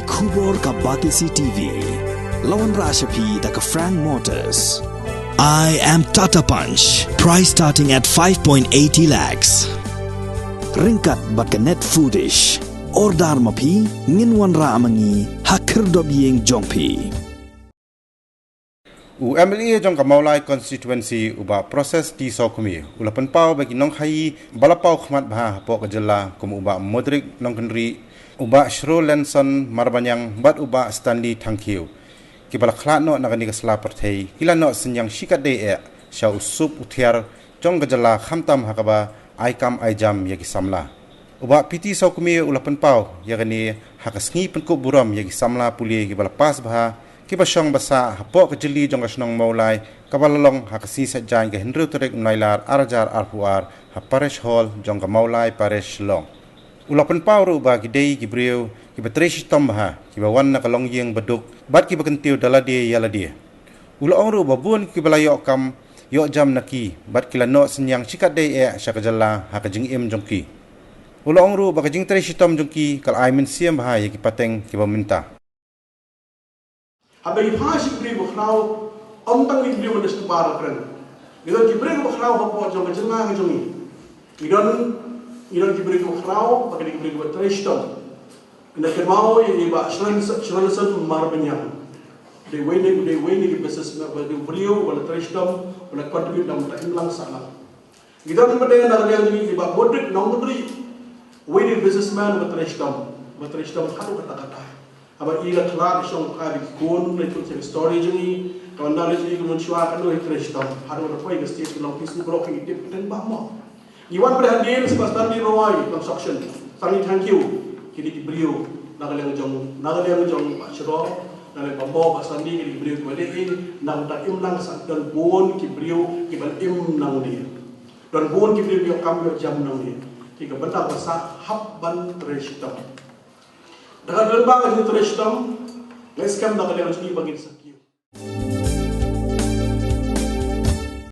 Kubor ka Batisi TV. Lawan Rashapi da ka Frank Motors. I am Tata Punch. Price starting at 5.80 lakhs. Ringkat bat ka net foodish. Ordar mapi nginwan ra amangi hakir dobyeng jongpi. MLA jong ka Maulai constituency uba proses di sokumi ulapan pau bagi nong hai balapau khmat bha po ka jella kum uba modrik nong kendri uba Shro Lenson marbanyang bat uba Stanley Tangkiu ki bala khlatno nagani ka sla parthei kilano senyang shikat de e sha usup uthiar jong ka jella khamtam hakaba aikam aijam yaki samla uba piti sokumi ulapan pau yagani hakasngi penkup buram yaki samla puli ki bala pas bha kiba syong basa hapok kejeli jong kasnong Maulai kabalalong hakasi sajang ke Hendru Turek Nailar Arajar Arpuar haparesh hall jong ka Maulai paresh long ulapan pawru ba gidei gibriu kiba tresh tomha kiba wan na kalong yeng beduk bat kiba kentiu daladi yaladi ula ongru babun kiba layo kam yo jam naki bat kilano senyang sikat dei e syakajalla hakajing im jongki ula ongru ba kajing tresh tom jongki kal aimin siam bah ya kipateng kiba minta Habis hasi beri berkau, tang ni beri mendes tepar keren. Idon kiberi berkau apa jom kejenga kejongi. Idon kiberi berkau, bagi kiberi bertrestom. Ina kemau yang iba selalu marbenyang. They wini business bagi beliau, bagi trestom, bagi kontribut dalam tak imlang sana. Idon kiberi nak lihat ni iba bodrik nong beri. Wini businessman bertrestom hatu kata-kata. Aba ila kelak isong kari kun itu cerita story jengi kawan knowledge ini kemuncua kan doa Kristam haru apa yang setiap bilang Facebook blocking itu dan bahma iwan berhadir sebab tadi rawai construction sangat thank you kini diberiu nagal yang jong Pak Shro nagal bambo pasandi kini diberiu kembali nang tak imlang dan bon diberiu kibal nang dia dan bon diberiu kami jam nang dia tiga benda besar habban Kristam dengan lembang itu Kristam, let's come dengan yang bagi sakit.